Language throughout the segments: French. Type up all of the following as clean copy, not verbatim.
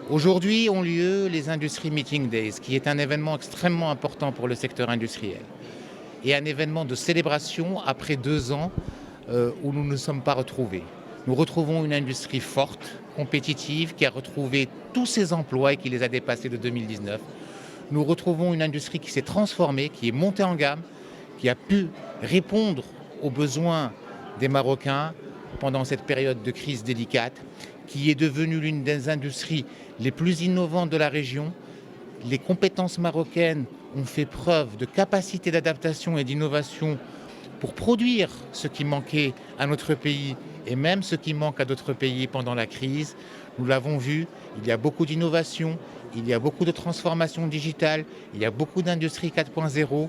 Aujourd'hui ont lieu les Industry Meeting Days, qui est un événement extrêmement important pour le secteur industriel et un événement de célébration après 2 ans où nous ne nous sommes pas retrouvés. Nous retrouvons une industrie forte, compétitive, qui a retrouvé tous ses emplois et qui les a dépassés de 2019. Nous retrouvons une industrie qui s'est transformée, qui est montée en gamme, qui a pu répondre aux besoins des Marocains pendant cette période de crise délicate, qui est devenue l'une des industries les plus innovantes de la région. Les compétences marocaines ont fait preuve de capacité d'adaptation et d'innovation pour produire ce qui manquait à notre pays et même ce qui manque à d'autres pays pendant la crise. Nous l'avons vu, il y a beaucoup d'innovation, il y a beaucoup de transformation digitale, il y a beaucoup d'industrie 4.0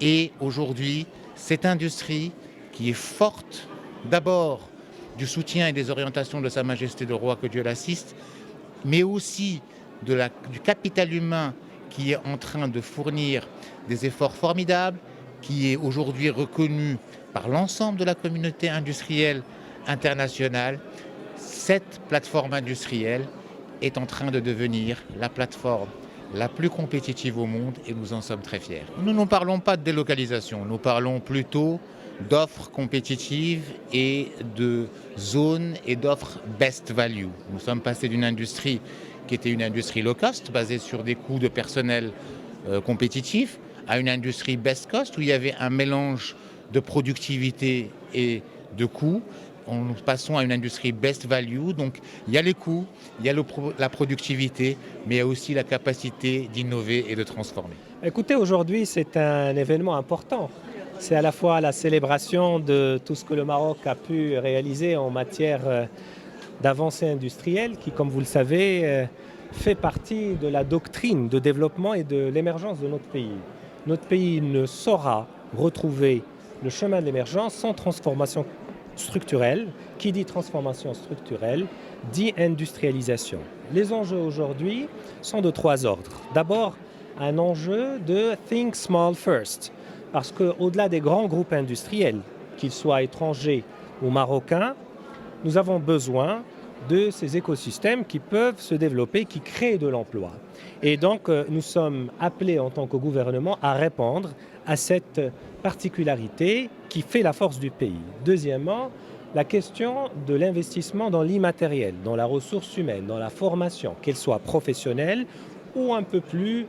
et aujourd'hui, cette industrie qui est forte d'abord du soutien et des orientations de Sa Majesté le Roi, que Dieu l'assiste, mais aussi du capital humain qui est en train de fournir des efforts formidables, qui est aujourd'hui reconnu par l'ensemble de la communauté industrielle internationale. Cette plateforme industrielle est en train de devenir la plateforme la plus compétitive au monde et nous en sommes très fiers. Nous ne parlons pas de délocalisation, nous parlons plutôt d'offres compétitives et de zones et d'offres best value. Nous sommes passés d'une industrie qui était une industrie low cost, basée sur des coûts de personnel compétitifs, à une industrie best cost où il y avait un mélange de productivité et de coûts. Nous passons à une industrie best value, donc il y a les coûts, il y a la productivité, mais il y a aussi la capacité d'innover et de transformer. Écoutez, aujourd'hui, c'est un événement important. C'est à la fois la célébration de tout ce que le Maroc a pu réaliser en matière d'avancée industrielle, qui, comme vous le savez, fait partie de la doctrine de développement et de l'émergence de notre pays. Notre pays ne saura retrouver le chemin de l'émergence sans transformation structurelle. Qui dit transformation structurelle dit industrialisation. Les enjeux aujourd'hui sont de 3 ordres. D'abord, un enjeu de think small first, parce qu'au-delà des grands groupes industriels, qu'ils soient étrangers ou marocains, nous avons besoin de ces écosystèmes qui peuvent se développer, qui créent de l'emploi. Et donc, nous sommes appelés en tant que gouvernement à répondre à cette particularité qui fait la force du pays. Deuxièmement, la question de l'investissement dans l'immatériel, dans la ressource humaine, dans la formation, qu'elle soit professionnelle ou un peu plus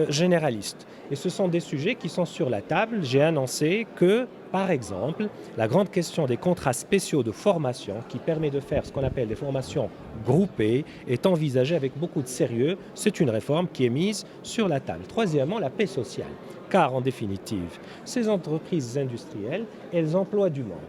généraliste. Et ce sont des sujets qui sont sur la table. J'ai annoncé que, par exemple, la grande question des contrats spéciaux de formation, qui permet de faire ce qu'on appelle des formations groupées, est envisagée avec beaucoup de sérieux. C'est une réforme qui est mise sur la table. Troisièmement, la paix sociale. Car, en définitive, ces entreprises industrielles, elles emploient du monde.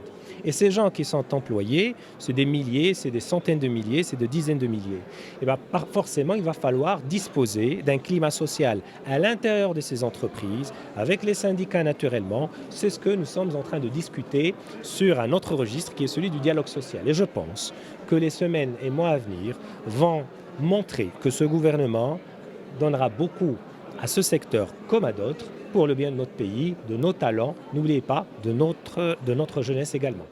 Et ces gens qui sont employés, c'est des milliers, c'est des centaines de milliers, c'est des dizaines de milliers. Et bien, forcément, il va falloir disposer d'un climat social à l'intérieur de ces entreprises, avec les syndicats naturellement. C'est ce que nous sommes en train de discuter sur un autre registre qui est celui du dialogue social. Et je pense que les semaines et mois à venir vont montrer que ce gouvernement donnera beaucoup à ce secteur comme à d'autres pour le bien de notre pays, de nos talents, n'oubliez pas, de notre jeunesse également.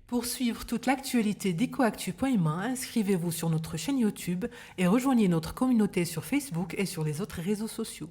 Pour suivre toute l'actualité d'EcoActu.ma, inscrivez-vous sur notre chaîne YouTube et rejoignez notre communauté sur Facebook et sur les autres réseaux sociaux.